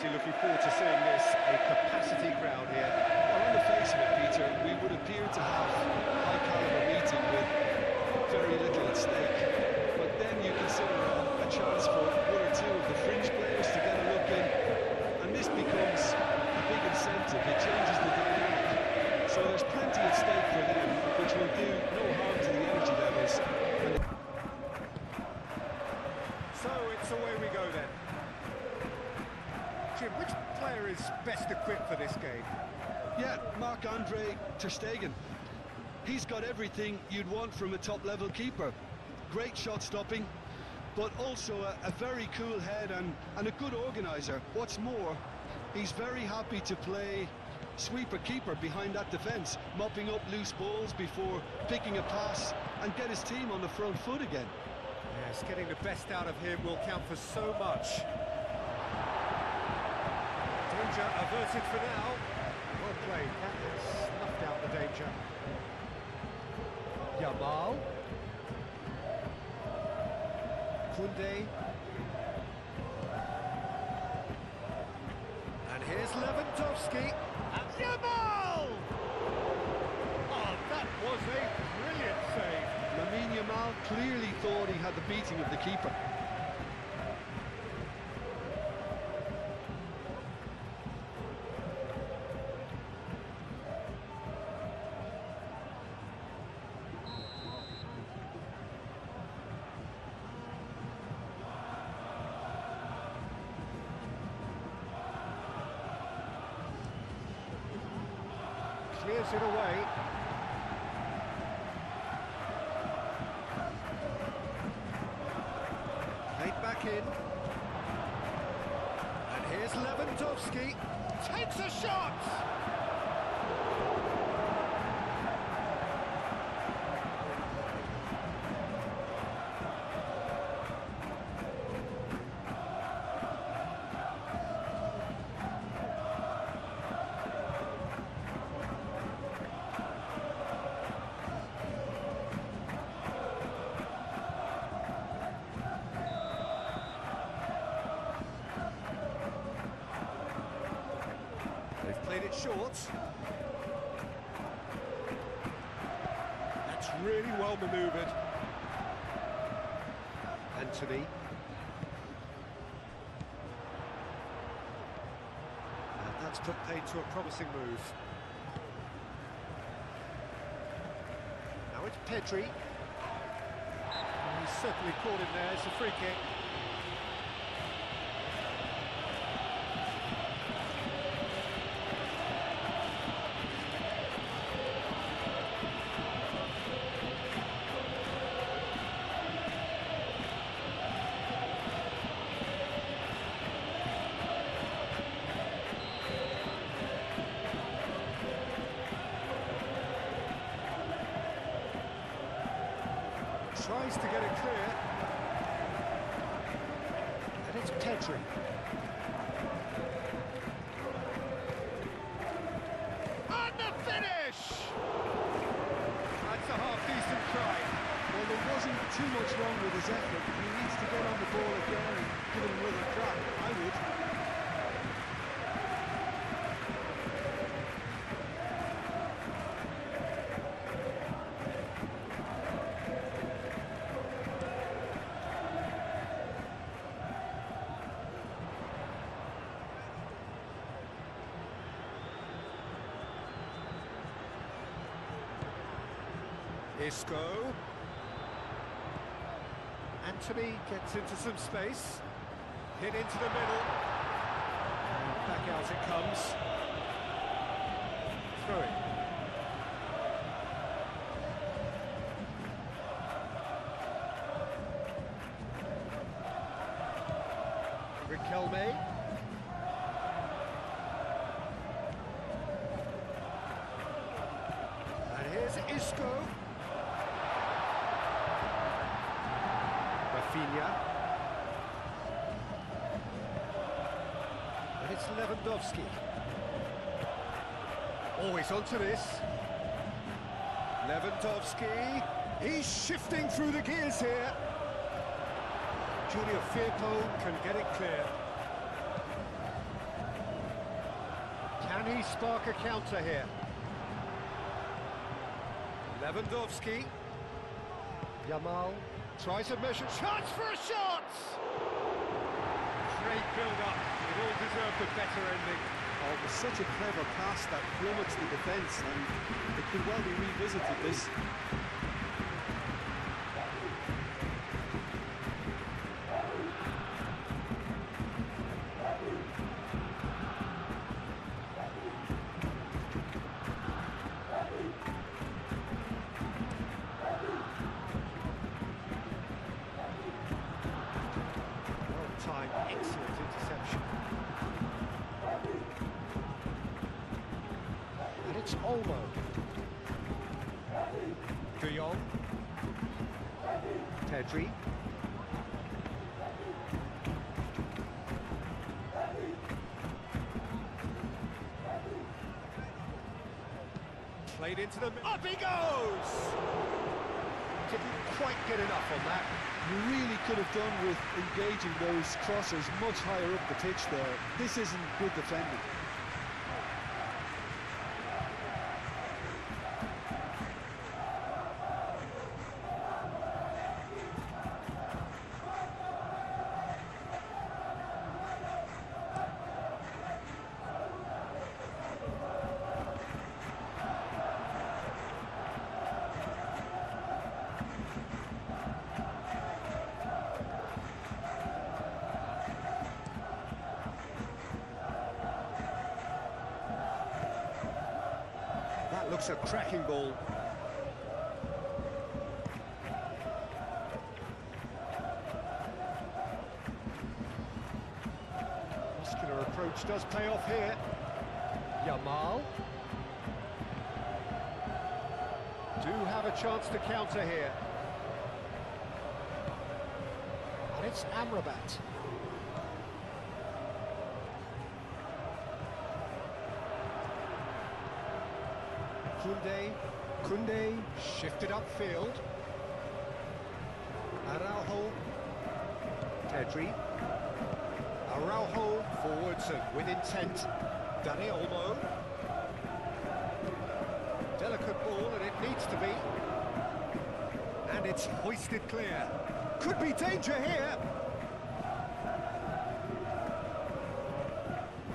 plenty looking forward to seeing this. A capacity crowd here. Well, on the face of it, Peter, we would appear to have a high-caliber meeting with very little at stake. But then you consider a chance for one or two of the fringe players to get a look in, and this becomes a big incentive. It changes the dynamic. So there's plenty at stake for them, which will do no harm to the energy levels. So it's away we go then. Jim, which player is best equipped for this game? Yeah, Marc-Andre ter Stegen. He's got everything you'd want from a top-level keeper. Great shot-stopping, but also a very cool head and a good organiser. What's more, he's very happy to play sweeper-keeper behind that defence, mopping up loose balls before picking a pass and get his team on the front foot again. Yes, getting the best out of him will count for so much. Danger averted for now. Well played, that has snuffed out the danger. Yamal. Koundé. And here's Lewandowski. And Yamal! Oh, that was a brilliant save. Lamine Yamal clearly thought he had the beating of the keeper. Clears it away. Played back in. And here's Lewandowski. Takes a shot! They've played it short. That's really well manoeuvred. Anthony. And that's put paid to a promising move. Now it's Pedri. He's certainly caught him there. It's a free kick. Tries to get it clear. And it's Pedri. And the finish! That's a half-decent try. Well, there wasn't too much wrong with his effort. He needs to get on the ball again and give it another crack. I would. Isco. Anthony gets into some space. Hit into the middle. And back out it comes. Throw it. Riquelme. And here's Isco. Rafinha. And it's Lewandowski. Always onto this. Lewandowski. He's shifting through the gears here. Junior Firpo can get it clear. Can he spark a counter here? Lewandowski. Yamal tries a measure. Chance for a shot! Great build-up. It all deserved a better ending. Oh, it was such a clever pass that plummets the defence, and it could well be revisited, this. Well-timed, excellent interception. And it's Olmo. De Jong. Pedri. Played into them. Up he goes! Didn't quite get enough on that. You really could have done with engaging those crossers much higher up the pitch there. This isn't good defending. That looks a cracking ball. Muscular approach does pay off here. Yamal. Do have a chance to counter here. And it's Amrabat. Koundé shifted upfield. Araujo. Pedri. Araujo forwards and with intent. Dani Olmo. Delicate ball, and it needs to be. And it's hoisted clear. Could be danger here.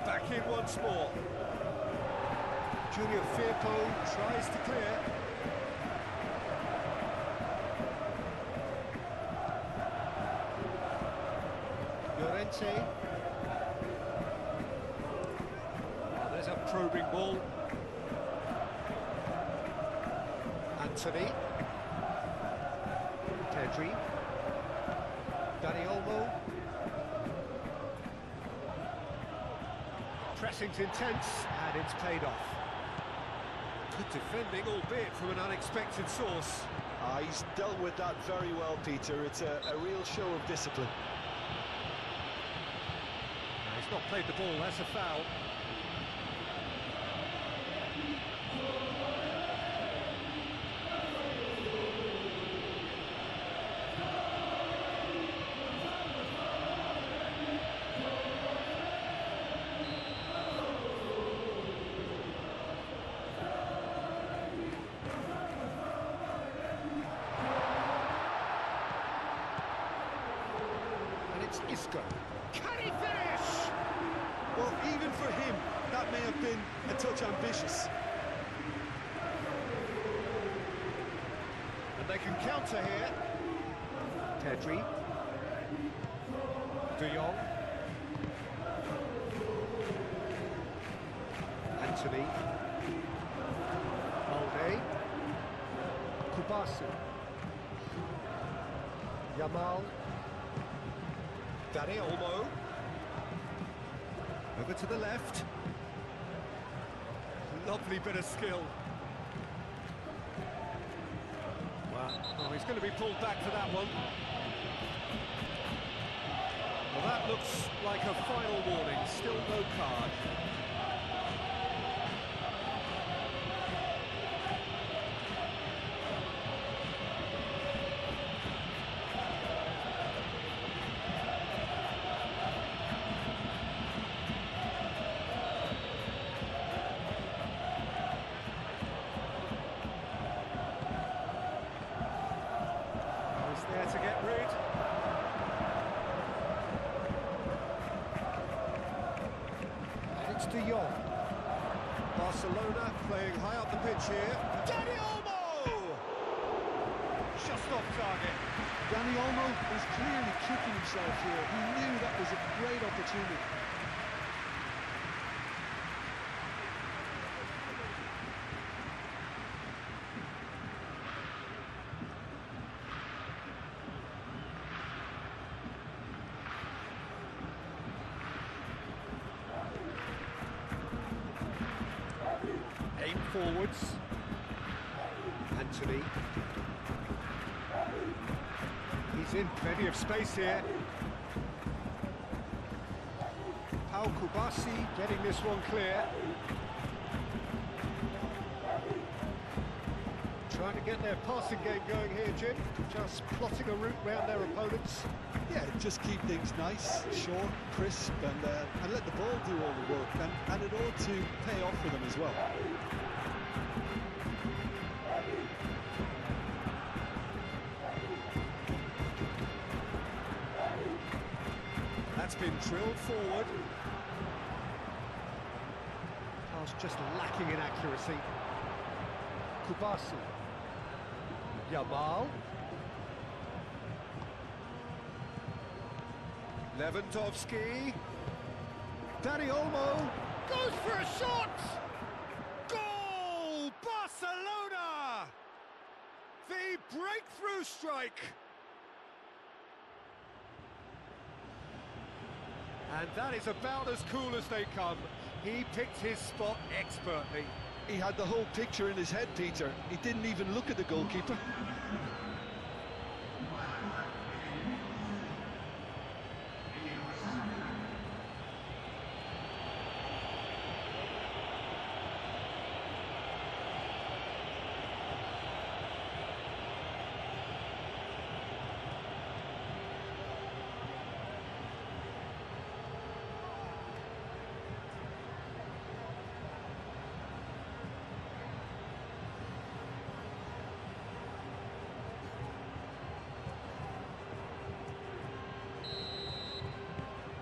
Back in once more. Junior Firpo tries to clear. Llorente. Oh, there's a probing ball. Anthony. Pedri. Dani Olmo. Pressing's intense, and it's paid off. Good defending, albeit from an unexpected source. He's dealt with that very well, Peter. It's a real show of discipline. He's not played the ball, that's a foul. Isco. Can he finish? Well, even for him, that may have been a touch ambitious. And they can counter here. Pedri. De Jong. Anthony. Balde. Kubasu. Yamal. Dani Olmo. Over to the left. Lovely bit of skill. Well, he's going to be pulled back for that one. Well, that looks like a final warning. Still no card. De Jong. Barcelona playing high up the pitch here. Dani Olmo! Just off target. Dani Olmo was clearly kicking himself here. He knew that was a great opportunity. Aim forwards. Anthony. He's in plenty of space here. Pau Kubasi getting this one clear. Trying to get their passing game going here, Jim. Just plotting a route round their opponents. Yeah, just keep things nice, short, crisp, and let the ball do all the work, and it ought to pay off for them as well. That's been drilled forward. Pass just lacking in accuracy. Kubasi. Yamal. Lewandowski. Dani Olmo goes for a shot! Goal! Barcelona! The breakthrough strike! And that is about as cool as they come. He picked his spot expertly. He had the whole picture in his head, Peter. He didn't even look at the goalkeeper.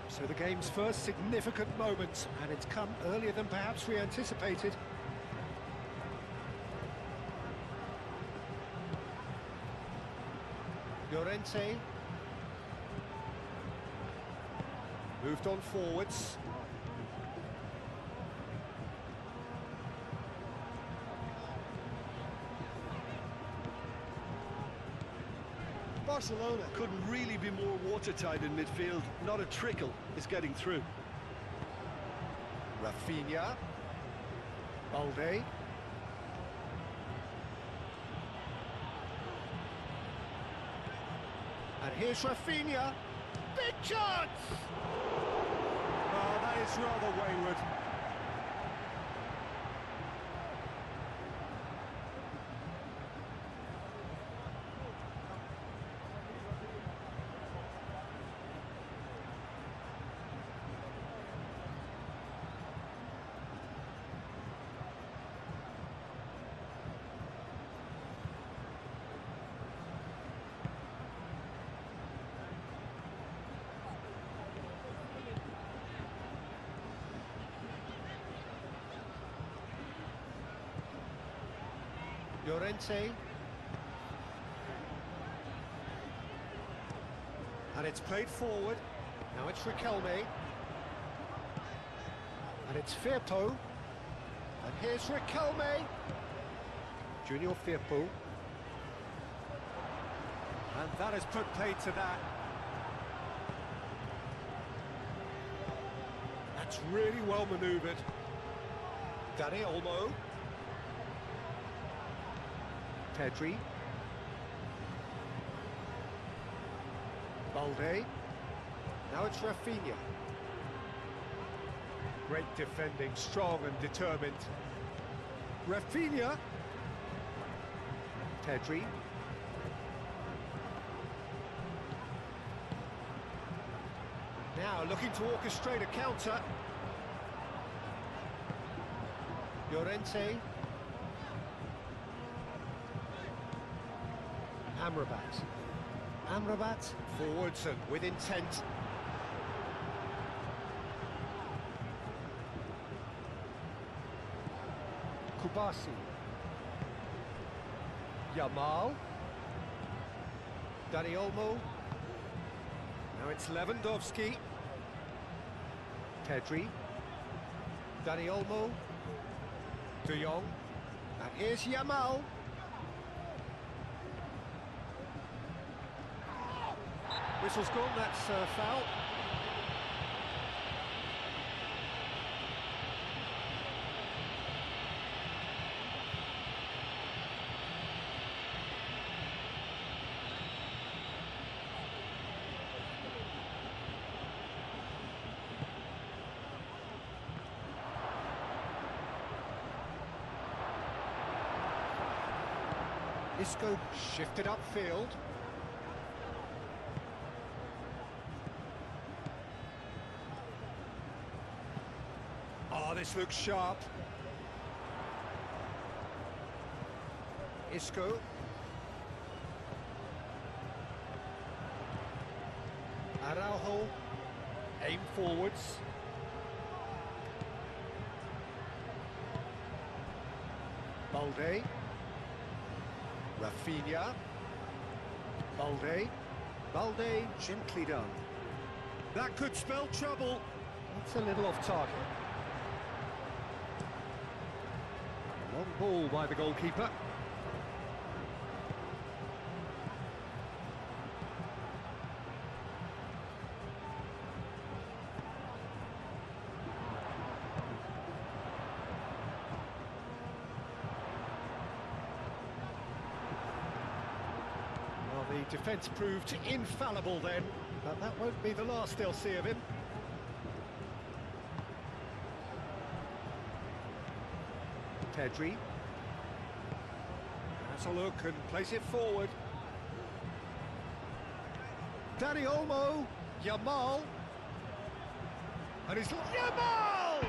So the game's first significant moment, and it's come earlier than perhaps we anticipated. Llorente. Moved on forwards. Barcelona couldn't really be more watertight in midfield. Not a trickle is getting through. Rafinha. Balde. And here's Rafinha. Big chance! Oh, that is rather wayward. Llorente. And it's played forward. Now it's Riquelme. And it's Firpo. And here's Riquelme. Junior Firpo. And that has put play to that. That's really well manoeuvred. Dani Olmo. Pedri. Balde. Now it's Rafinha. Great defending, strong and determined. Rafinha. Pedri. Now looking to orchestrate a counter. Llorente. Amrabat forwards and with intent. Kubasi. Yamal. Dani Olmo. Now it's Lewandowski. Pedri. Dani Olmo. De Jong. And here's Yamal. Whistle's gone, that's a foul. Isco shifted upfield. Oh, this looks sharp. Isco. Araujo. Aim forwards. Balde. Rafinha. Balde. Balde, gently done. That could spell trouble. It's a little off target. Long ball by the goalkeeper. Well, the defence proved infallible then, but that won't be the last they'll see of him. Pedri. Has a look and plays it forward. Dani Olmo. Yamal. And it's Yamal!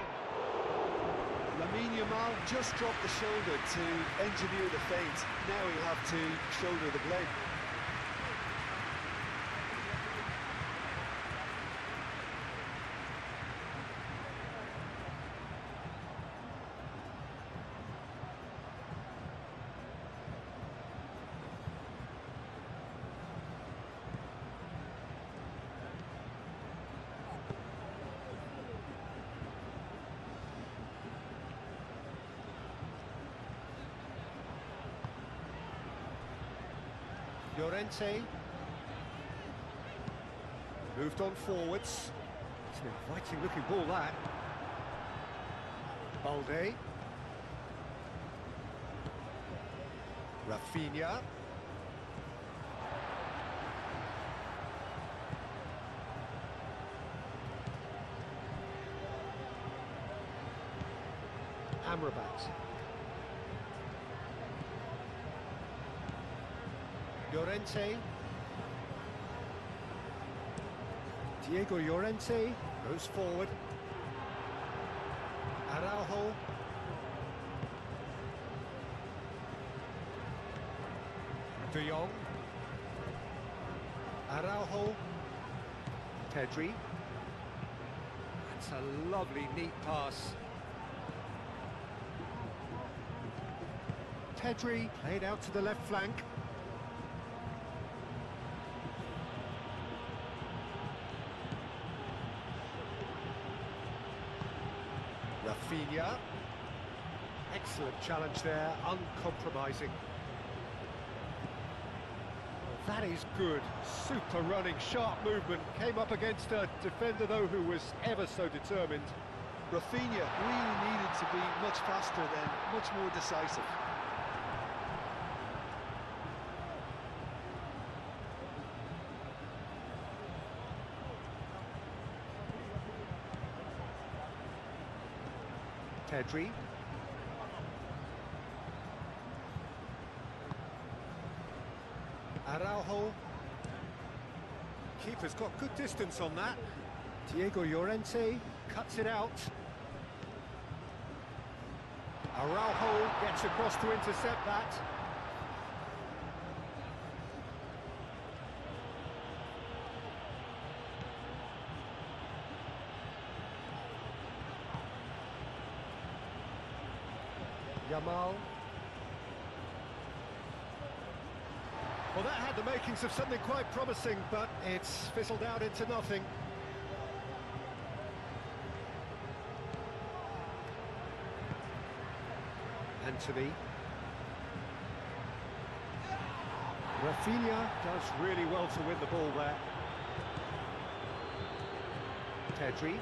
Lamine Yamal just dropped the shoulder to engineer the feint. Now he'll have to shoulder the blame. Llorente. Moved on forwards. It's an inviting looking ball, that. Balde. Rafinha. Amrabat. Llorente. Diego Llorente goes forward. Araujo. De Jong. Araujo. Pedri. That's a lovely, neat pass. Pedri played out to the left flank. Rafinha. Excellent challenge there, uncompromising. That is good. Super running, sharp movement. Came up against a defender, though, who was ever so determined. Rafinha really needed to be much faster then, much more decisive. Pedri. Araujo. Keeper's got good distance on that. Diego Llorente cuts it out. Araujo gets across to intercept that. Yamal. Well, that had the makings of something quite promising, but it's fizzled out into nothing. Anthony. Rafinha does really well to win the ball there. Pedri.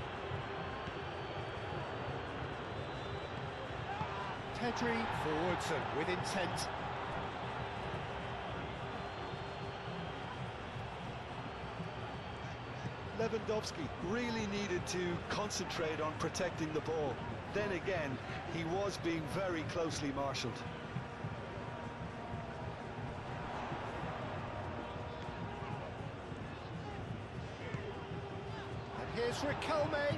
Pedri forwards and with intent. Lewandowski really needed to concentrate on protecting the ball. Then again, he was being very closely marshalled. And here's Riquelme.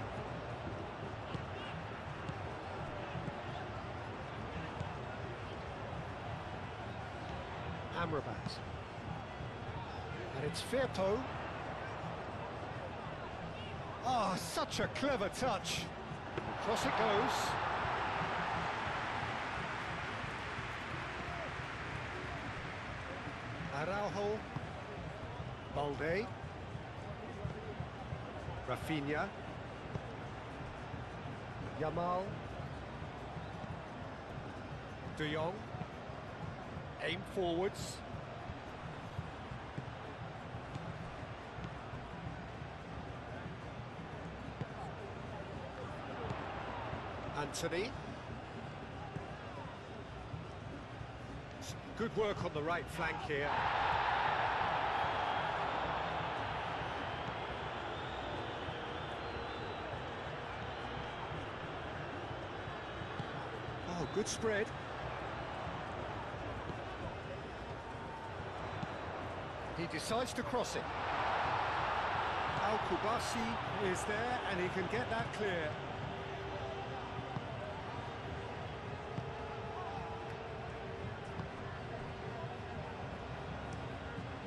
Amrabat. And it's Firpo. Oh, such a clever touch. Across it goes. Araujo. Balde. Rafinha. Yamal. De Jong. Aim forwards. Anthony. Good work on the right flank here. Oh, good spread. He decides to cross it. Al-Kubasi is there and he can get that clear.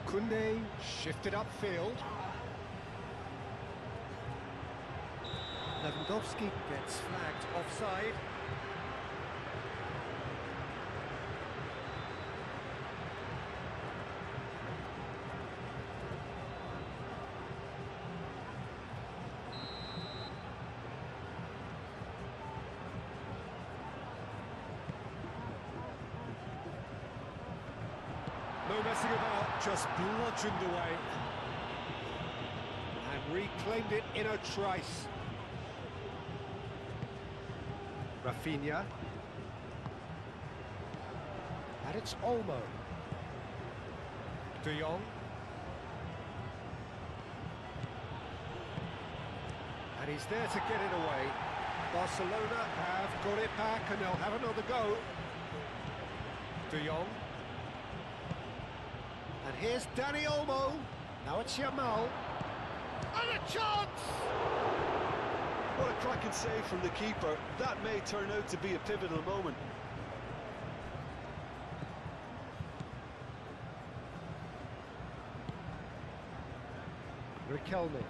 Koundé shifted upfield. Lewandowski gets flagged offside. No messing about, just bludgeoned away. And reclaimed it in a trice. Rafinha. And it's Olmo. De Jong. And he's there to get it away. Barcelona have got it back and they'll have another go. De Jong. And here's Dani Olmo. Now it's Yamal. And a chance! What a cracking save from the keeper. That may turn out to be a pivotal moment. Riquelme.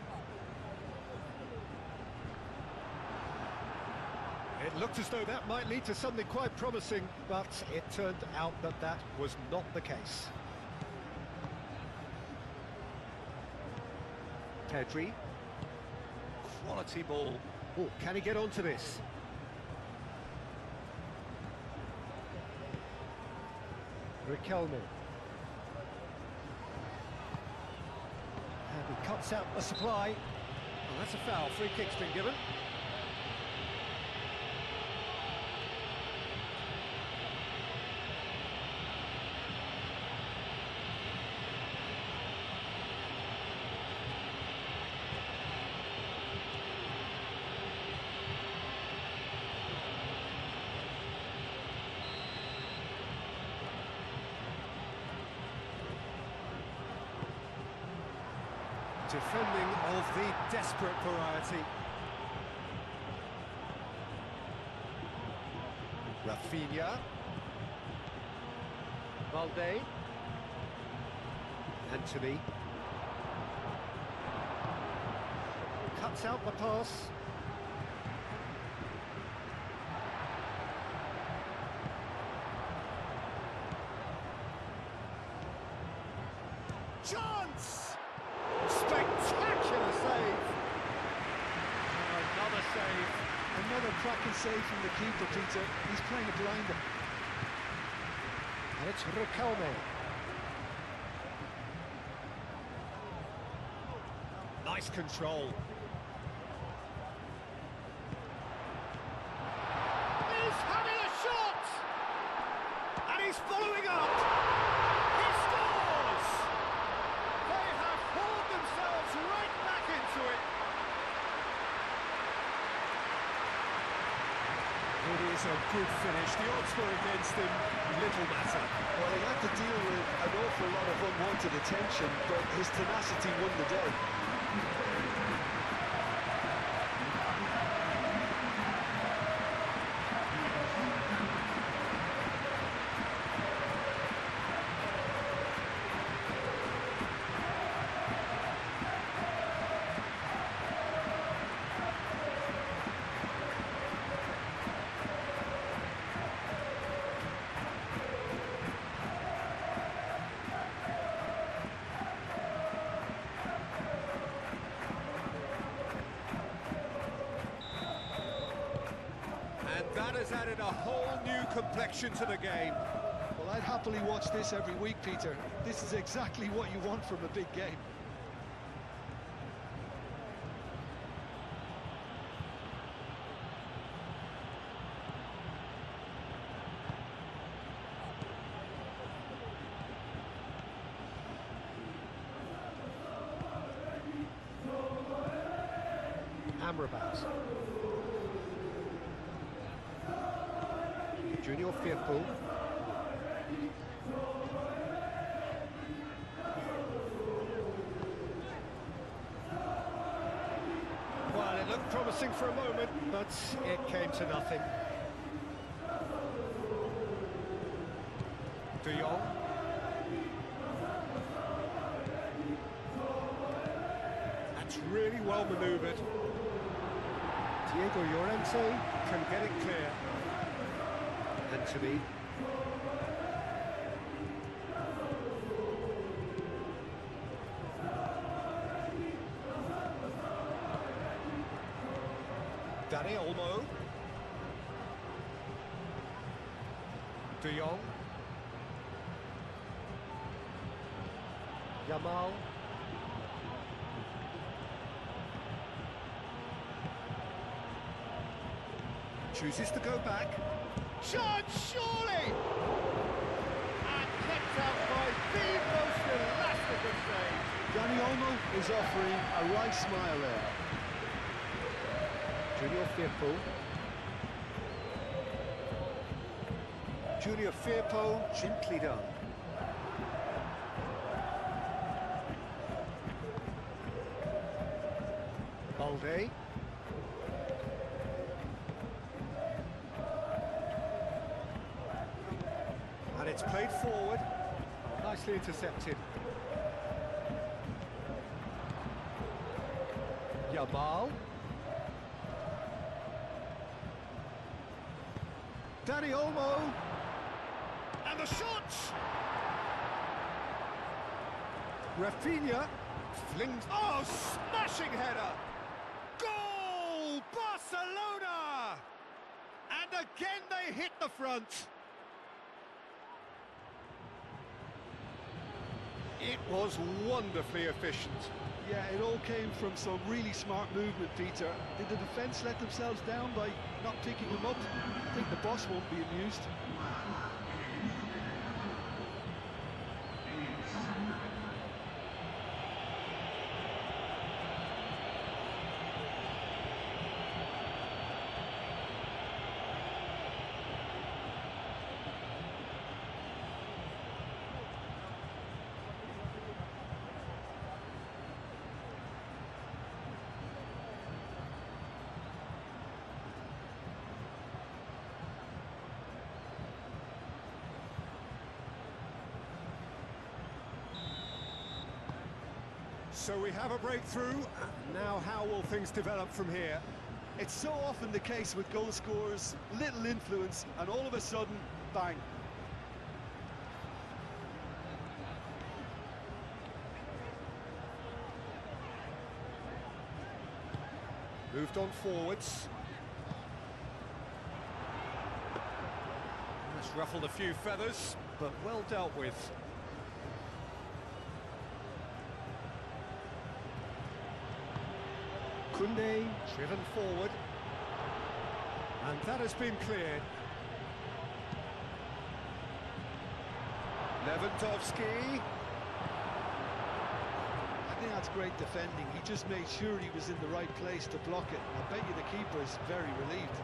It looked as though that might lead to something quite promising, but it turned out that that was not the case. Pedri. Quality ball. Oh, can he get onto this? Riquelme. And he cuts out the supply. Oh, that's a foul. Free kick's been given. Defending of the desperate variety. Rafinha. Balde. Anthony. Cuts out the pass. cracking save from the keeper, Peter. He's playing a blinder. And it's Riquelme. Nice control. He's having a shot! And he's following up! He scores! They have hauled themselves right back into it. It is a good finish. The odds were against him. Little matter. Well, he had to deal with an awful lot of unwanted attention, but his tenacity won the day. And that has added a whole new complexion to the game. Well, I'd happily watch this every week, Peter. This is exactly what you want from a big game. Amrabat. Junior Firpo. Well, it looked promising for a moment, but it came to nothing. De Jong. That's really well manoeuvred. Diego Llorente can get it clear. Anthony. Dani Olmo. De Jong. Yamal. Chooses to go back. Chance, surely! And kept out by the most elastic of saves. Dani Olmo is offering a right smile there. Junior Firpo. Junior Firpo, gently done. Balde. And it's played forward. Nicely intercepted. Yamal. Dani Olmo. And the shot! Rafinha flings... Oh, smashing header! Goal! Barcelona! And again they hit the front. It was wonderfully efficient. Yeah, it all came from some really smart movement, Peter. Did the defence let themselves down by not picking them up? I think the boss won't be amused. So we have a breakthrough. Now how will things develop from here? It's so often the case with goal scorers, little influence, and all of a sudden, bang. Moved on forwards. That's ruffled a few feathers, but well dealt with. Kunde driven forward. And that has been cleared. Lewandowski. I think that's great defending. He just made sure he was in the right place to block it. I bet you the keeper's very relieved.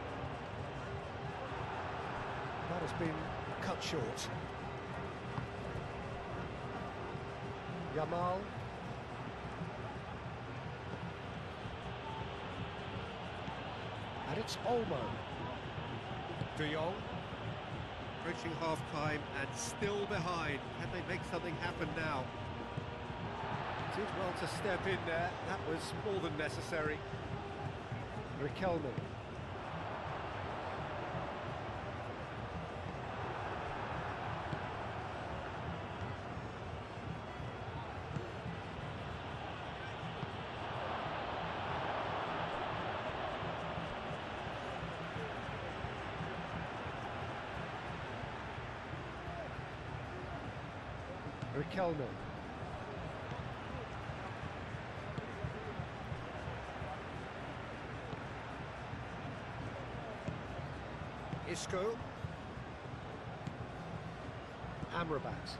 That has been cut short. Yamal. And it's Olmo. De Jong. Approaching half-time and still behind. Can they make something happen now? Did well to step in there. That was more than necessary. Riquelme. Riquelme. Isco. Amrabat.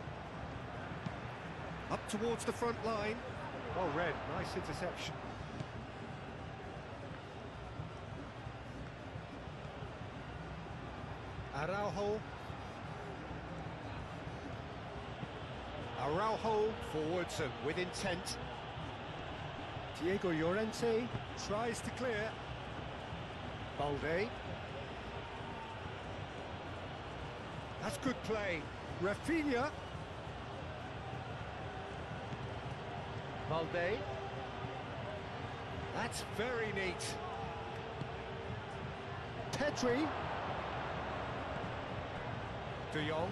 Up towards the front line. Well read, nice interception. Araujo. Araujo forwards and with intent. Diego Llorente tries to clear. Balde. That's good play. Rafinha. Balde. That's very neat. Pedri. De Jong.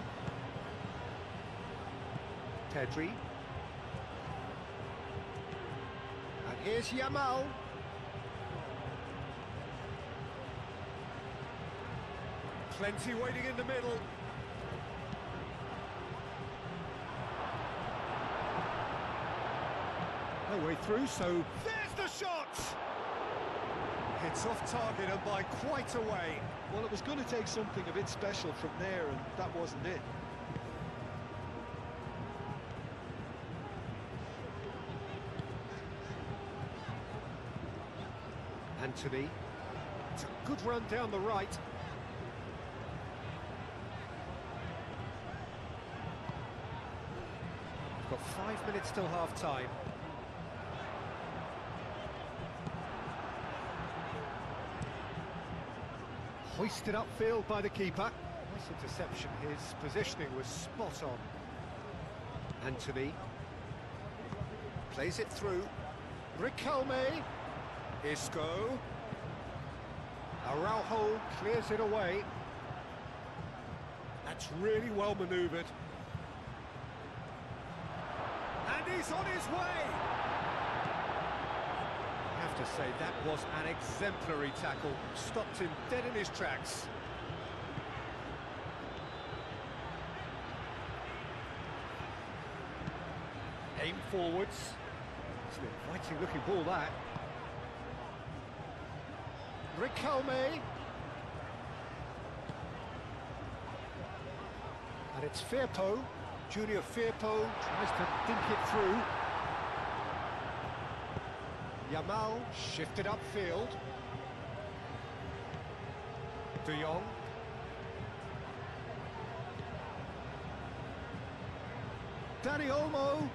Pedri. And here's Yamal. Plenty waiting in the middle. No way through, so there's the shot! It's off target and by quite a way. Well, it was going to take something a bit special from there, and that wasn't it. Anthony. It's a good run down the right. We've got 5 minutes till half-time. Hoisted upfield by the keeper. Nice interception. His positioning was spot on. Anthony. Plays it through. Riquelme. Isco. Araujo clears it away. That's really well manoeuvred. And he's on his way! I have to say, that was an exemplary tackle. Stopped him dead in his tracks. Aim forwards. It's an inviting looking ball, that. Riquelme. And it's Firpo. Junior Firpo tries to dink it through. Yamal shifted upfield. De Jong. Dani Olmo.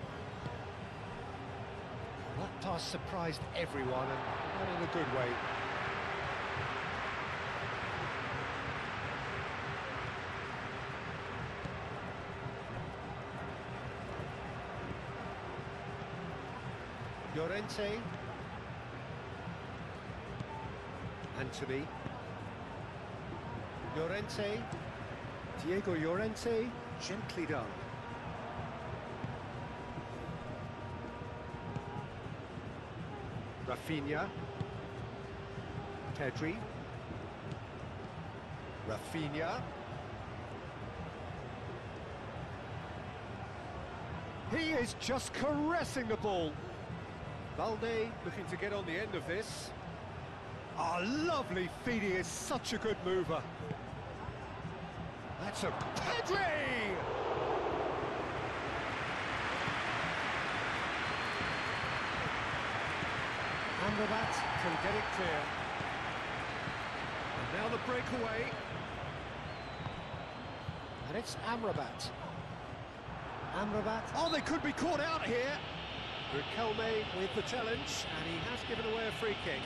That pass surprised everyone, and not in a good way. Llorente. Anthony. Llorente. Diego Llorente. Gently done. Rafinha. Pedri. Rafinha. He is just caressing the ball. Balde looking to get on the end of this. Ah, lovely feed, he is such a good mover. That's a Pedri! Amrabat can get it clear. And now the breakaway. And it's Amrabat. Amrabat. Oh, they could be caught out here. Riquelme with the challenge, and he has given away a free kick.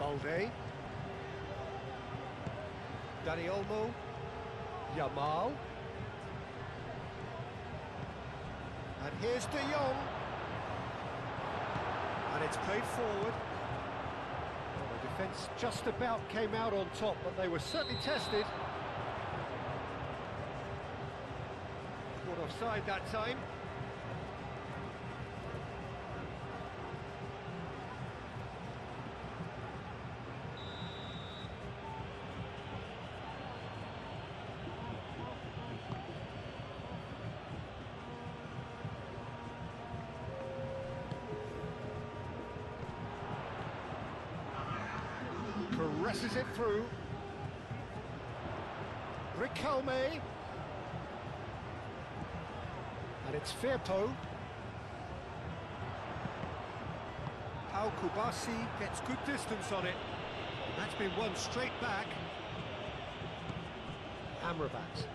Balde. Dani Olmo. Yamal. And here's De Jong. And it's played forward. Well, the defence just about came out on top, but they were certainly tested. Caught offside that time. Caresses it through. Riquelme. And it's Firpo. Pau Kubasi gets good distance on it. That's been won straight back. Amrabat.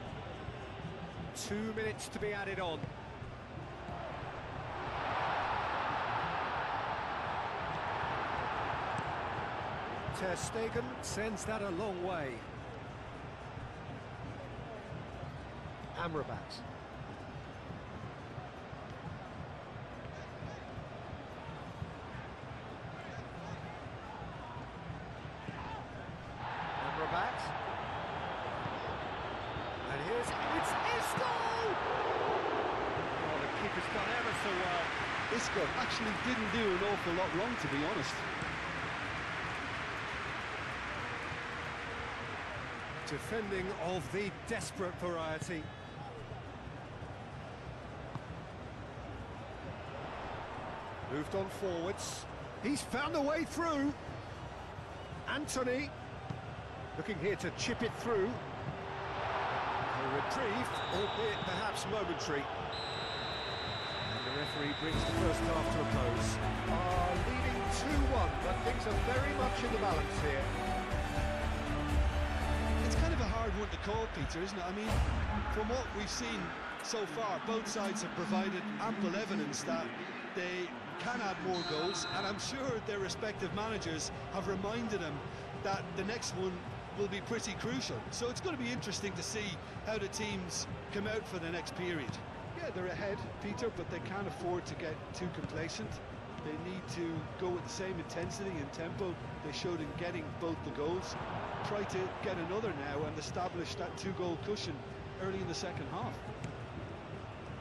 2 minutes to be added on. Ter Stegen sends that a long way. Amrabat. Amrabat. And here's it's Isco! Oh, the keeper's done ever so well. Isco actually didn't do an awful lot wrong, to be honest. Defending of the desperate variety. Moved on forwards. He's found a way through. Anthony looking here to chip it through. A reprieve, albeit perhaps momentary. And the referee brings the first half to a close. Leading 2-1, but things are very much in the balance here. One to call, Peter, isn't it? I mean, from what we've seen so far, both sides have provided ample evidence that they can add more goals, and I'm sure their respective managers have reminded them that the next one will be pretty crucial. So it's going to be interesting to see how the teams come out for the next period. Yeah, they're ahead, Peter, but they can't afford to get too complacent. They need to go with the same intensity and tempo they showed in getting both the goals. Try to get another now and establish that 2-goal cushion early in the second half.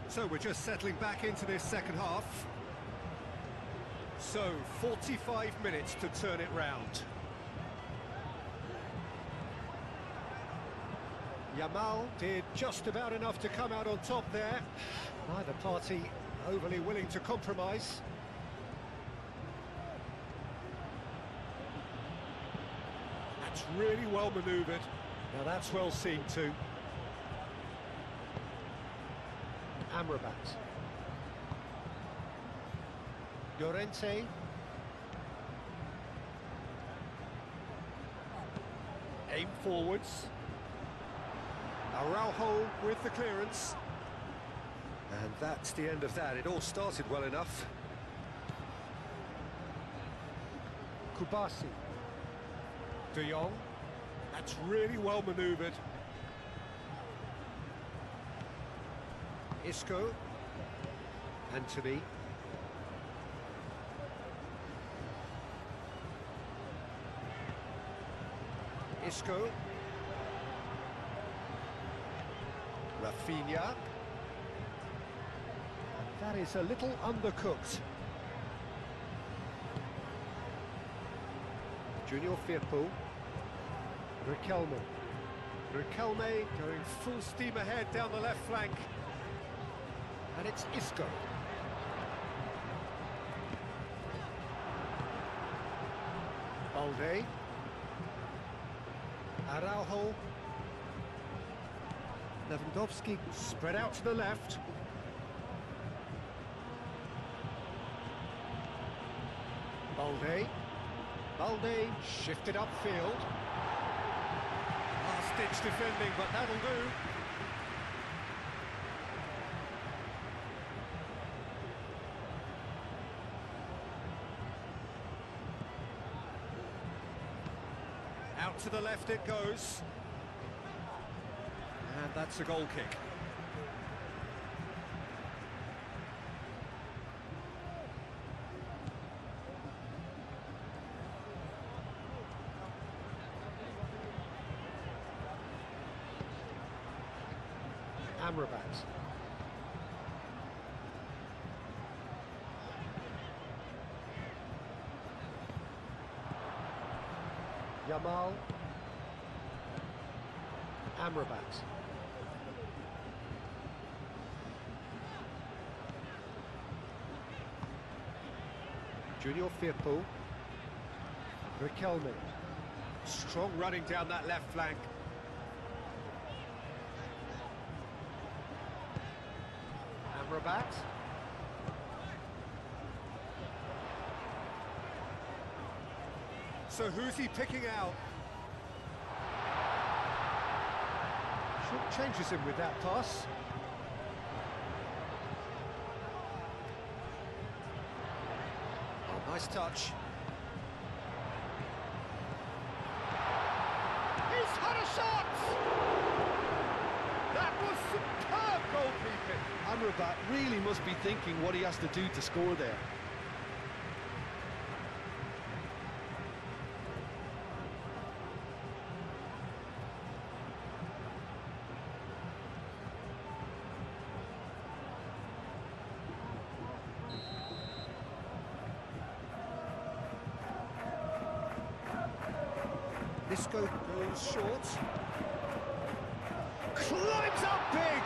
So we're just settling back into this second half. So 45 minutes to turn it round. Yamal did just about enough to come out on top there. Neither party overly willing to compromise. That's really well manoeuvred. Now that's well seen too. Amrabat. Llorente. Aim forwards. Araujo with the clearance. And that's the end of that. It all started well enough. Kubasi. De Jong. That's really well manoeuvred. Isco. Anthony. Isco. Rafinha. And that is a little undercooked. Junior Firpo. Riquelme. Riquelme going full steam ahead down the left flank. And it's Isco. Balde. Araujo. Lewandowski spread out to the left. Balde. Balde shifted upfield. Last-ditch defending, but that'll do. Out to the left it goes. And that's a goal kick. Amrabat. Yamal. Amrabat. Junior Firpo. Riquelme. Strong running down that left flank. Amrabat. So who's he picking out? Short changes him with that pass. Oh, nice touch. He's had a shot! That was superb goalkeeping. Amrabat really must be thinking what he has to do to score there. Isco goes short. Climbs up big!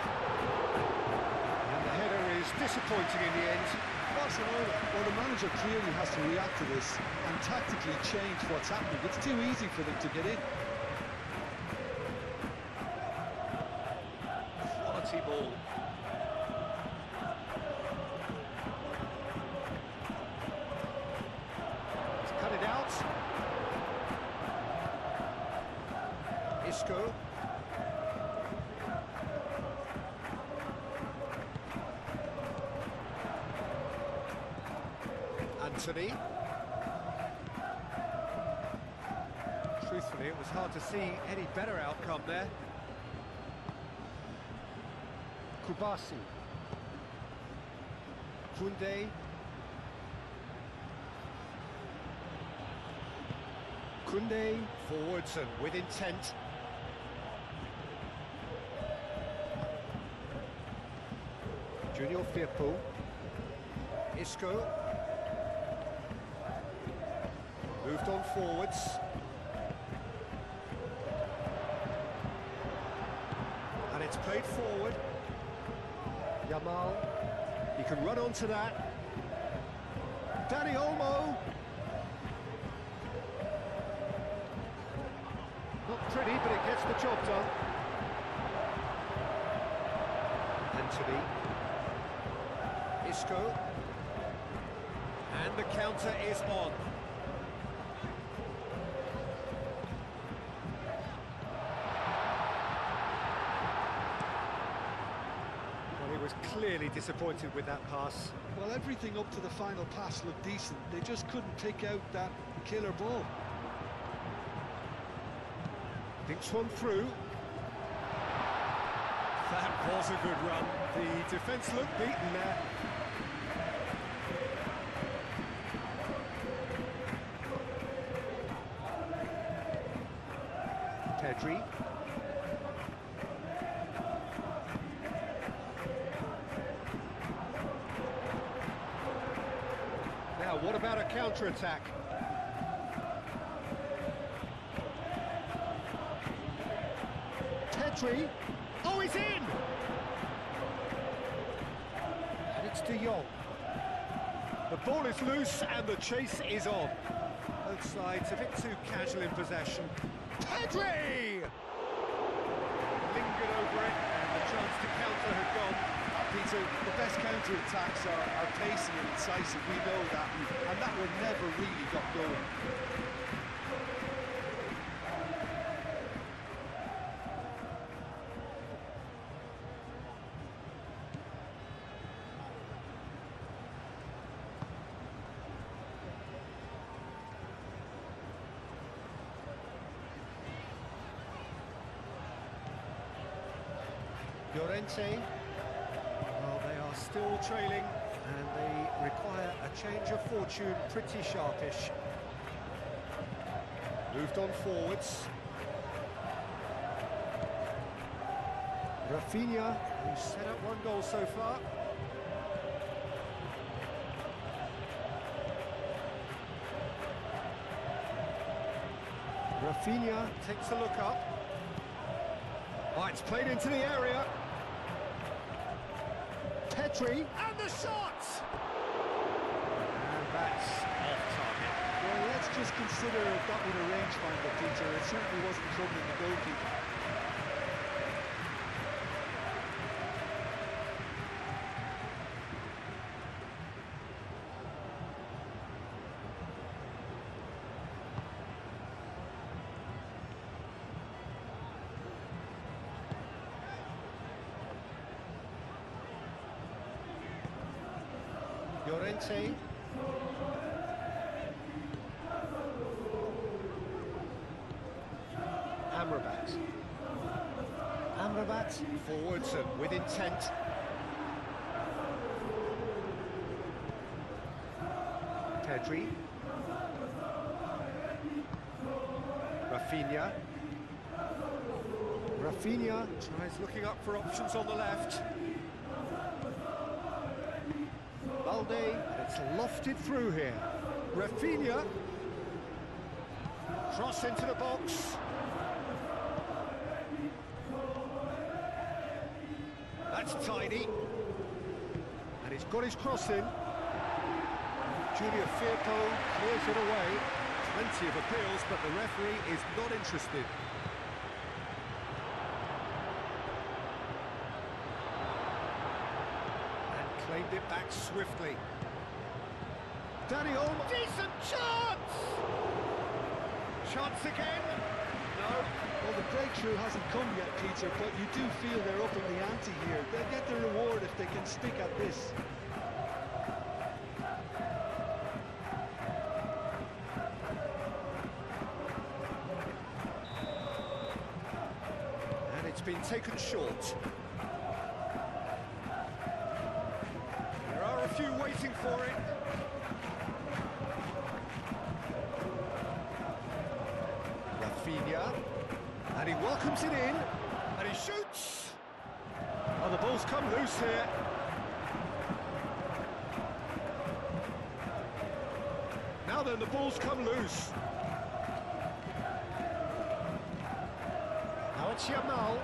And the header is disappointing in the end. Barcelona, well, the manager clearly has to react to this and tactically change what's happening. It's too easy for them to get in. Quality ball. He's cut it out. Isco. Anthony. Truthfully, it was hard to see any better outcome there. Kubasi. Koundé. Koundé forwards and with intent. Junior Firpo. Isco. Moved on forwards. And it's played forward. Yamal. He can run onto that. Dani Olmo. Not pretty, but it gets the job done. Anthony. Isco. And the counter is on. Well, he was clearly disappointed with that pass. Well, everything up to the final pass looked decent. They just couldn't pick out that killer ball. Thinks one through. That was a good run. The defence looked beaten there. Pedri. Now, what about a counter-attack? Pedri. Oh, he's in! And it's De Jong. The ball is loose and the chase is on. Both sides a bit too casual in possession. Pedri! Lingered over it and the chance to counter had gone. Peter, the best counter-attacks are pacey and incisive, we know that, and that one never really got going. Llorente. Well, they are still trailing, and they require a change of fortune, pretty sharpish. Moved on forwards. Rafinha, who's set up one goal so far. Rafinha takes a look up. Oh, it's played into the area. Pedri, and the shot! And that's off target. Well, let's just consider that with a rangefinder, Peter. It certainly wasn't troubling the goalkeeper. Llorente. Amrabat forwards and with intent. Pedri. Rafinha. Rafinha tries looking up for options on the left. Balde, it's lofted through here. Rafinha. Cross into the box. That's tidy. And he's got his cross in. Junior Firpo clears it away. Plenty of appeals, but the referee is not interested. And claimed it back swiftly. Danny Olmo. Decent chance! Chance again. No. Well, the breakthrough hasn't come yet, Peter, but you do feel they're up in the ante here. They'll get the reward if they can stick at this. And it's been taken short. There are a few waiting for it. Rafinha. And he welcomes it in, and he shoots! Oh, the ball's come loose here. Now then, the ball's come loose. Now it's Yamal.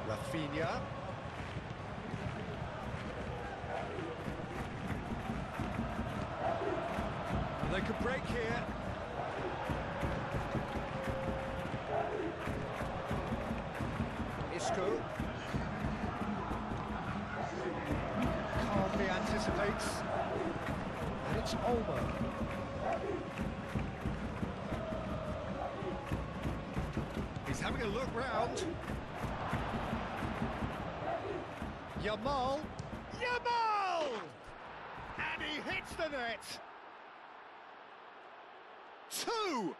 Rafinha. They could break here. Isco. Calmly anticipates. And it's Olmo. He's having a look round. Yamal. Yamal! And he hits the net. Two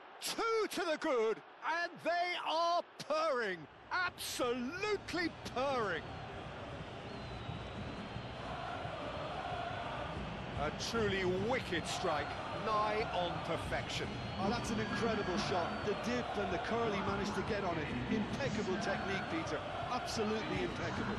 to the good, and they are purring, absolutely purring. A truly wicked strike, nigh on perfection. Oh, that's an incredible shot. The dip and the curl he managed to get on it. Impeccable technique, Peter. Absolutely impeccable.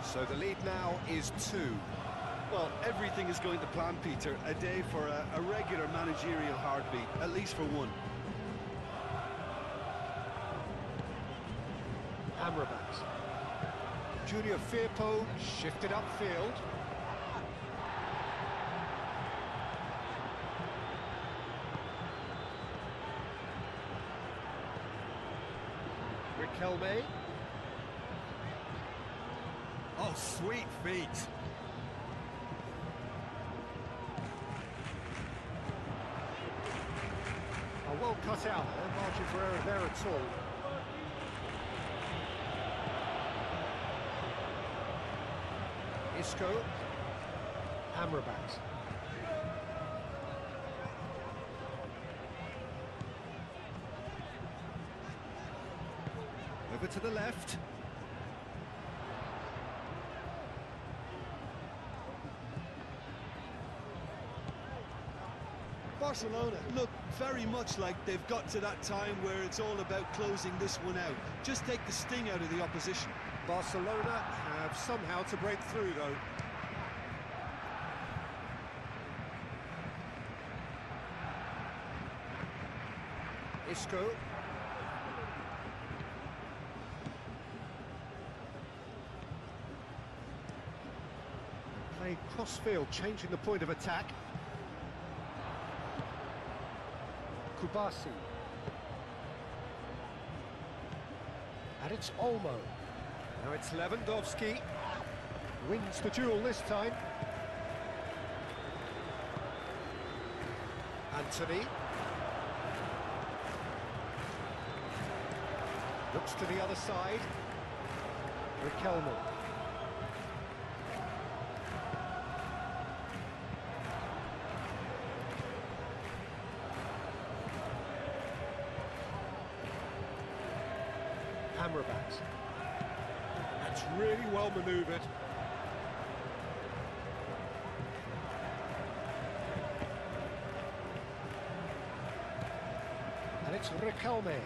So the lead now is 2. Well, everything is going to plan, Peter. A day for a regular managerial heartbeat, at least for one. Amrabat. Junior Firpo shifted upfield. Riquelme. Oh, sweet feet. Oh, well cut out. No margin for error there at all. Isco. Amrabat. Over to the left. Barcelona look very much like they've got to that time where it's all about closing this one out. Just take the sting out of the opposition. Barcelona have somehow to break through, though. Isco. Playing cross-field, changing the point of attack. Kubasi. And it's Olmo. Now it's Lewandowski. Wins the duel this time. Anthony. Looks to the other side. Riquelme. Amrabat. That's really well manoeuvred. And it's Riquelme.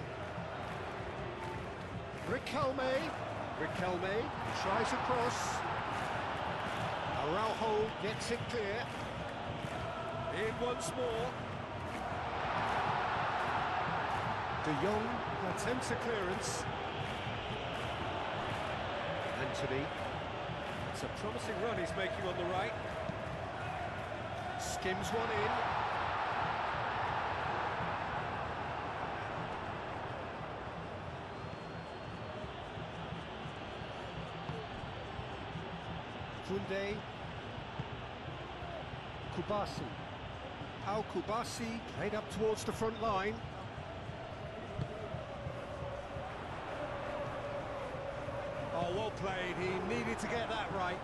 Riquelme tries a cross. Araujo gets it clear. In once more. De Jong attempts a clearance. Anthony. It's a promising run he's making on the right. Skims one in. Koundé. Kubasi. How Kubasi played up towards the front line. Oh, well played. He needed to get that right.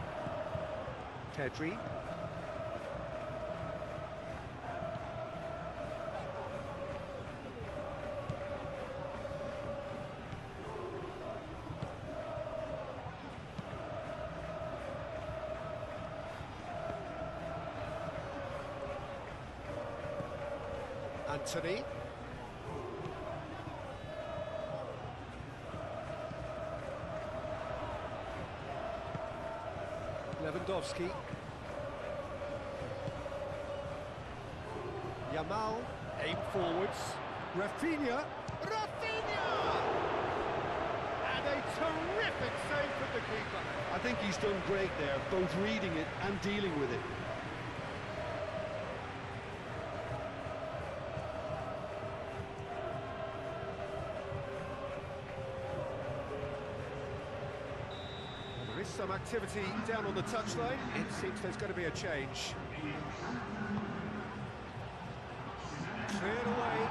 Pedri. Anthony. Lewandowski. Yamal, aim forwards. Rafinha. And a terrific save from the keeper. I think he's done great there, both reading it and dealing with it. There is some activity down on the touchline. It seems there's going to be a change. Cleared away.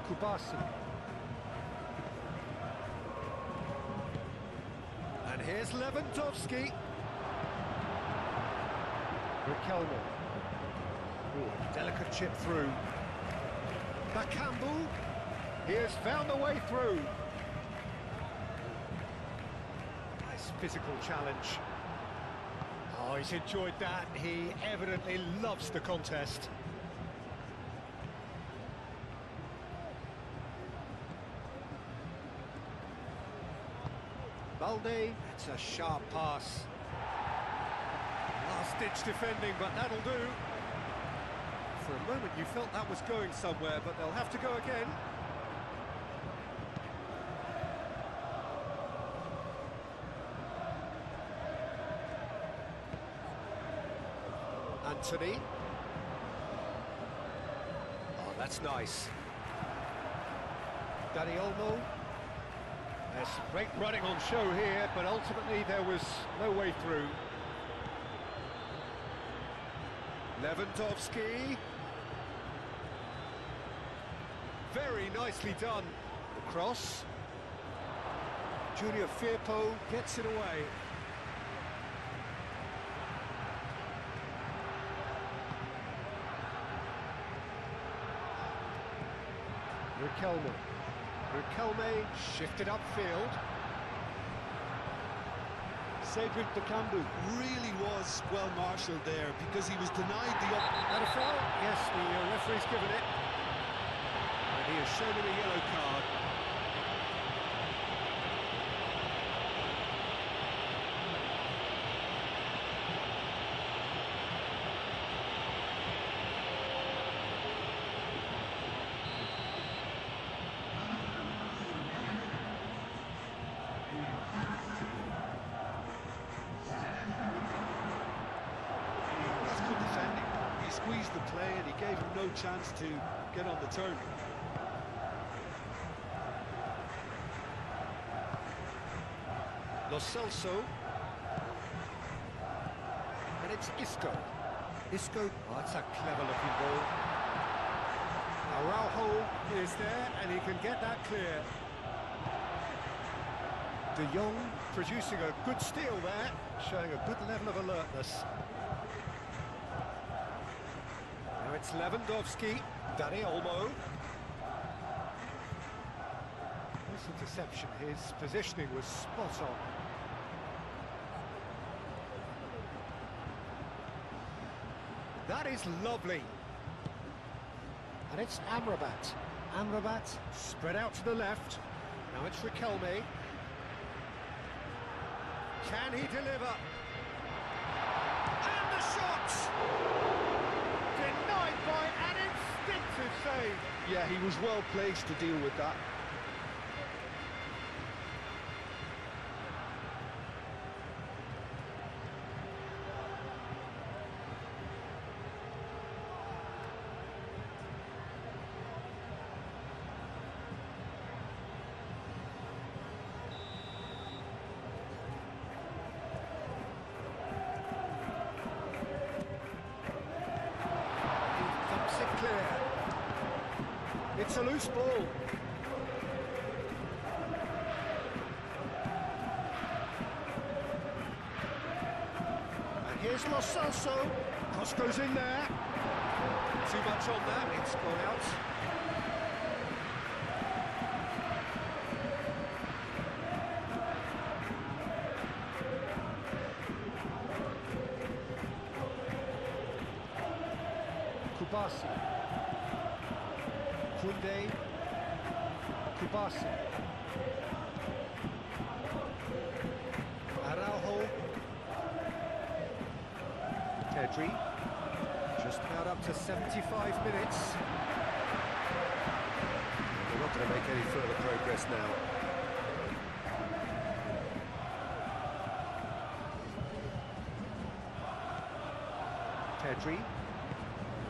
Kubasi. And here's Lewandowski. Riquelme. Ooh, delicate chip through. Bakambu. He has found a way through. Nice physical challenge. Oh, he's enjoyed that. He evidently loves the contest. Balde, it's a sharp pass. Last-ditch defending, but that'll do. For a moment you felt that was going somewhere, but they'll have to go again. Anthony. Oh, that's nice. Dani Olmo. There's great running on show here, but ultimately there was no way through. Lewandowski. Very nicely done. The cross. Junior Firpo gets it away. Riquelme shifted upfield. Cedric Bakambu really was well marshalled there because he was denied the And a foul? Yes, the referee's given it. And he has shown him a yellow card. Squeezed the play and he gave him no chance to get on the turn. Lo Celso. And it's Isco. Isco, oh, that's a clever-looking ball. Araujo is there and he can get that clear. De Jong producing a good steal there, showing a good level of alertness. Now it's Lewandowski, Dani Olmo. Nice interception, his positioning was spot on. That is lovely. And it's Amrabat. Amrabat spread out to the left. Now it's Riquelme. Can he deliver? And the shot! Denied by an instinctive save. Yeah, he was well placed to deal with that. It's a loose ball. And here's Lo Celso. Cross goes in there. Too much on that, it's gone out. Kubasi. Kunde, Kubasi, Araujo, Pedri, just about up to 75 minutes. They're not going to make any further progress now. Pedri,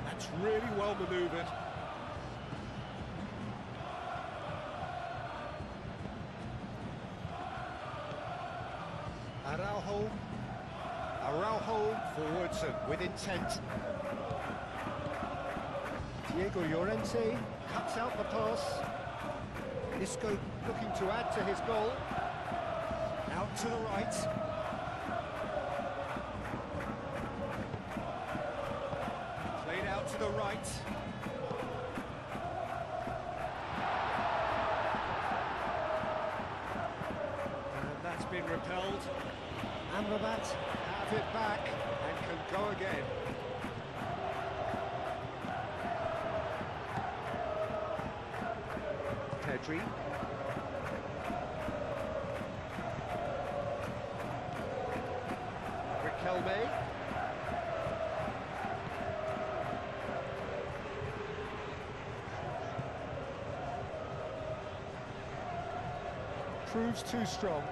that's really well manoeuvred. Araujo forwards and with intent. Diego Llorente cuts out the pass. Isco looking to add to his goal. Out to the right. Played out to the right. And that's been repelled. Amrabat have it back and can go again. Pedri. Riquelme. Proves too strong.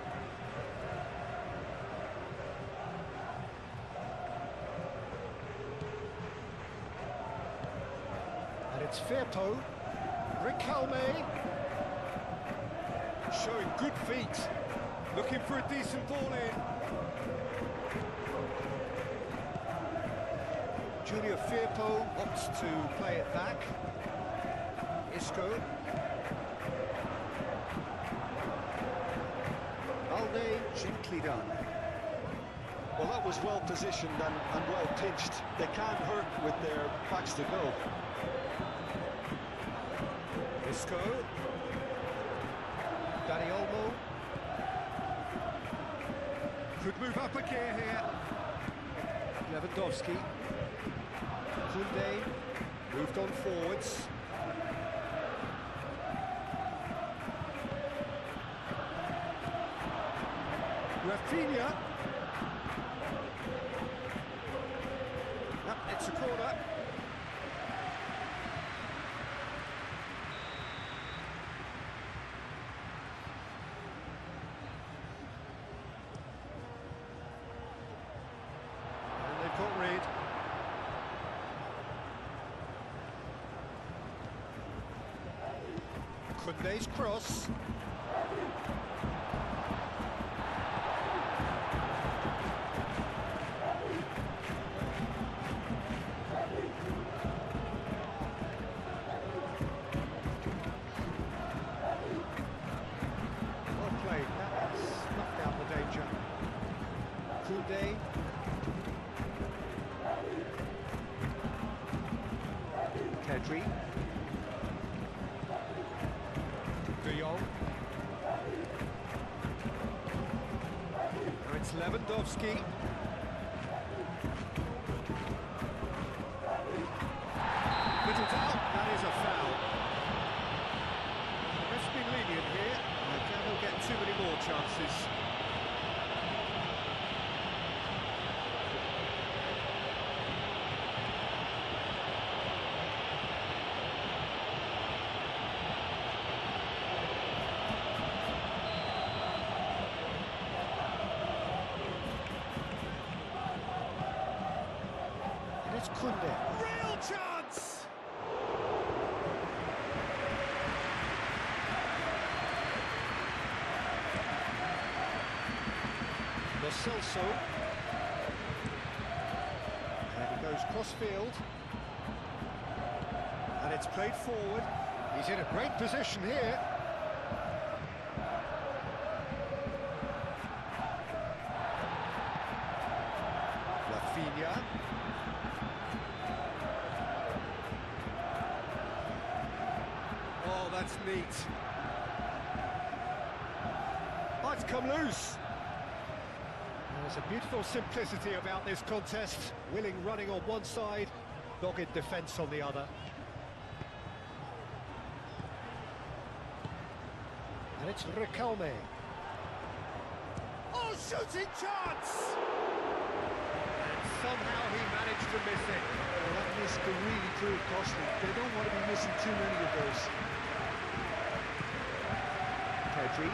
And it's Firpo. Riquelme. Showing good feet. Looking for a decent ball in. Julio Firpo opts to play it back. Isco. Balde, gently done. Well, that was well positioned and well pitched. They can't hurt with their backs to go. Isco. Dani Olmo. Could move up a gear here. Lewandowski. Koundé moved on forwards. Rafinha. Yep, it's a corner. And they've got rid. Koundé's cross. Well played, that snuffed out the danger. Koundé. Pedri. De Jong. Now it's Lewandowski. Little doubt, that is a foul. The ref's been lenient here. I doubt he'll get too many more chances. It's Koundé. Real chance! Lo Celso. And he goes cross-field. And it's played forward. He's in a great position here. Rafinha. Oh, that's neat. Oh, it's come loose. There's a beautiful simplicity about this contest. Willing running on one side, dogged defence on the other. And it's Riquelme. Oh, shooting chance! And somehow he managed to miss it. Well, that miss could really prove costly. They don't want to be missing too many of those. Pedri.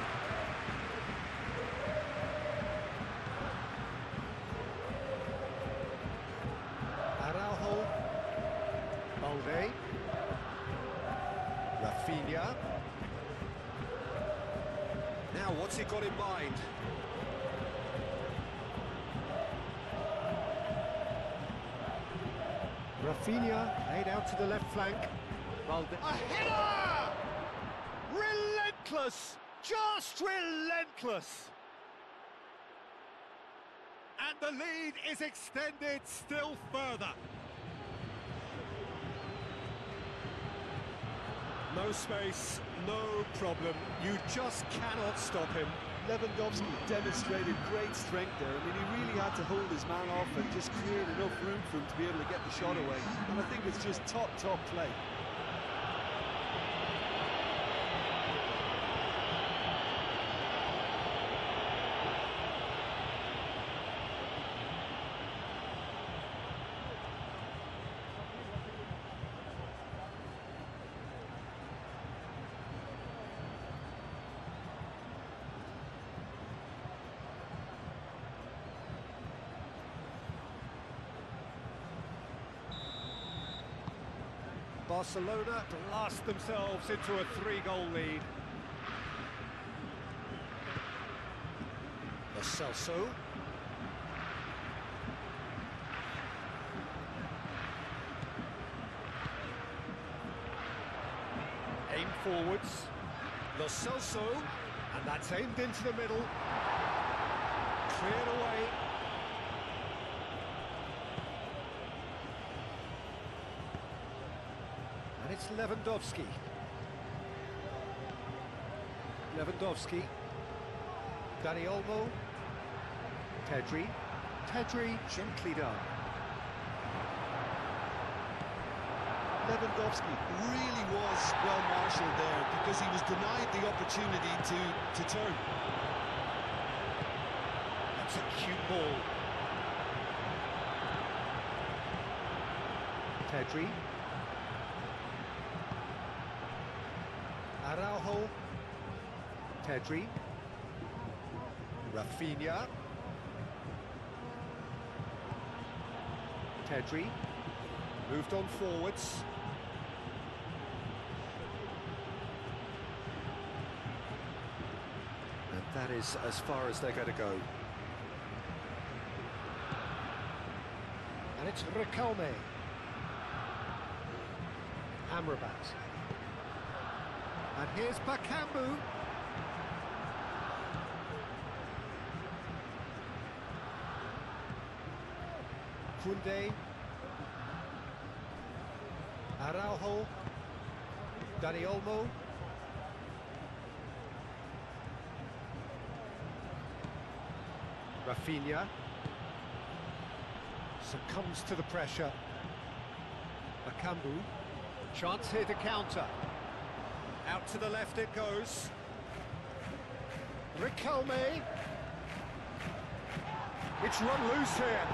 Araujo. Balde. Rafinha. Now, what's he got in mind? Rafinha laid out to the left flank. A header! Relentless! Just relentless! And the lead is extended still further. No space, no problem. You just cannot stop him. Lewandowski demonstrated great strength there. I mean, he really had to hold his man off and just create enough room for him to be able to get the shot away. And I think it's just top play. Barcelona blast themselves into a 3-goal lead. Lo Celso. Aim forwards. Lo Celso. And that's aimed into the middle. Cleared away. And it's Lewandowski. Lewandowski. Dani Olmo. Pedri. Pedri gently done. Lewandowski really was well marshalled there because he was denied the opportunity to turn. That's a cute ball. Pedri. Araujo. Pedri. Rafinha. Pedri. Moved on forwards. And that is as far as they're going to go. And it's Riquelme. Amrabat. And here's Bakambu. Koundé. Araujo. Dani Olmo. Rafinha. Succumbs to the pressure. Bakambu. Chance here to counter. Out to the left it goes. Riquelme. It's run loose here.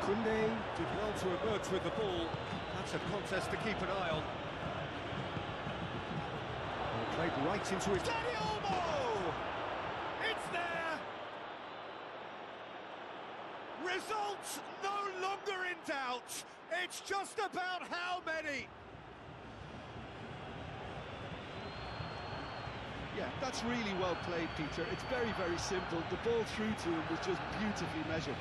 Koundé did well to emerge with the ball. That's a contest to keep an eye on. And played right into his... Dani Olmo! It's there! Results no longer in doubt. It's just about how many. Yeah, that's really well played, Peter. It's very, very simple. The ball through to him was just beautifully measured.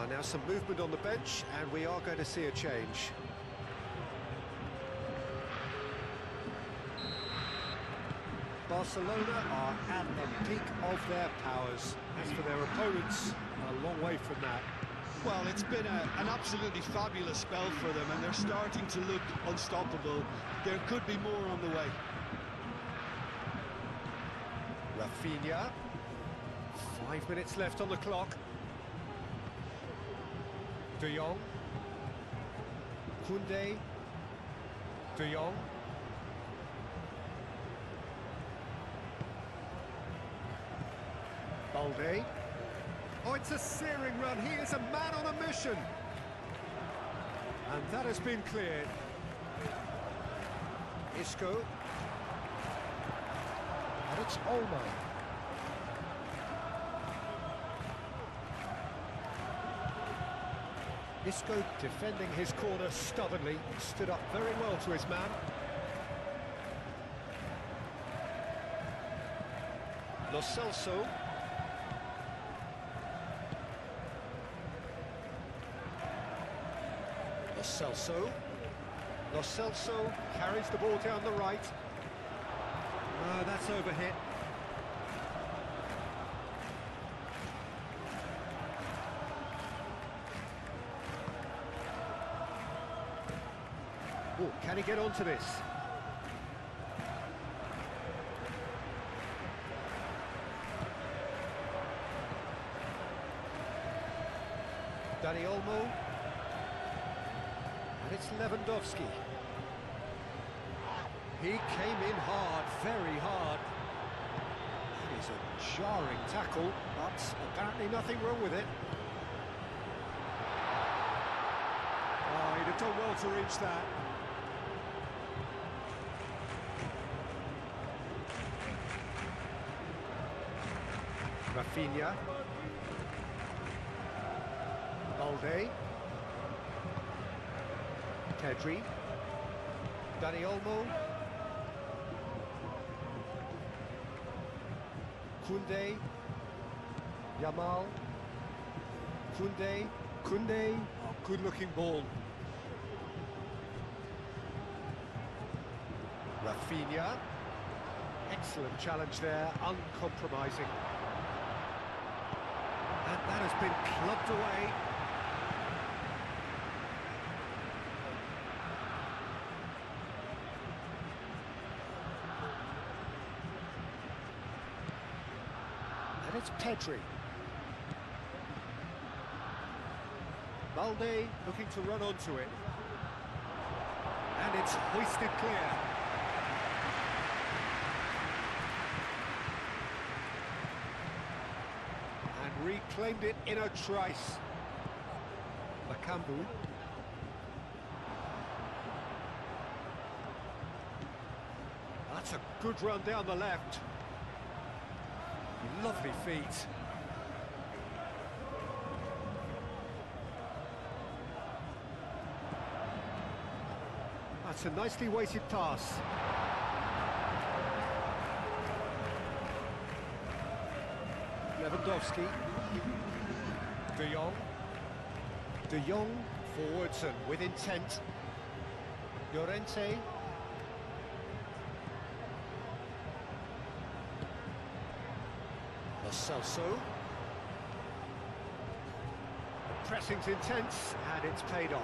Now some movement on the bench, and we are going to see a change. Barcelona are at the peak of their powers. As for their opponents, a long way from that. Well, it's been an absolutely fabulous spell for them, and they're starting to look unstoppable. There could be more on the way. Rafinha. 5 minutes left on the clock. De Jong. Koundé. De Jong. Balde. Oh, it's a searing run. He is a man on a mission. And that has been cleared. Isco. And it's Olmo. Isco defending his corner stubbornly, stood up very well to his man. Lo Celso. Lo Celso. Lo Celso carries the ball down the right. That's overhit. Oh, can he get onto this? Dani Olmo. And it's Lewandowski. He came in hard, very hard. That is a jarring tackle, but apparently nothing wrong with it. Oh, he'd have done well to reach that. Rafinha. Balde. Pedri. Dani Olmo. Koundé. Yamal. Koundé. Koundé. Oh, good-looking ball. Rafinha. Excellent challenge there, uncompromising. And that has been clubbed away. And it's Pedri. Balde looking to run onto it. And it's hoisted clear. Reclaimed it in a trice. Bakambu. That's a good run down the left. Lovely feet. That's a nicely weighted pass. Lewandowski. De Jong. De Jong forwards and with intent. Llorente. Lo Celso. The pressing's intense and it's paid off.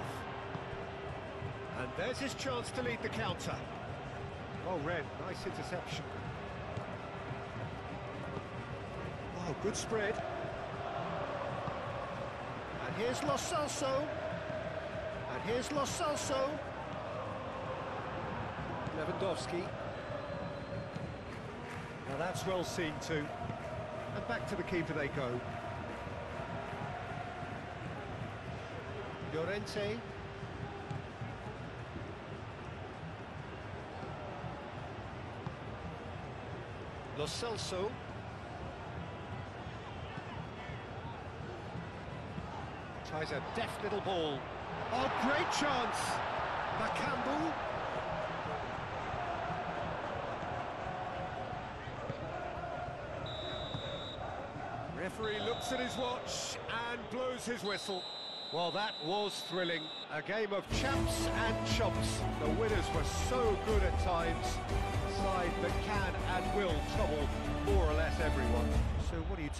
And there's his chance to lead the counter. Oh, Red, nice interception. Oh, good spread. And here's Lo Celso. And here's Lo Celso. Lewandowski. Now that's well seen too. And back to the keeper they go. Llorente. Lo Celso. Tries a deft little ball. Oh, great chance! Bakambu. Referee looks at his watch and blows his whistle. Well, that was thrilling. A game of champs and chumps. The winners were so good at times. A side that can and will trouble more or less everyone. So what do you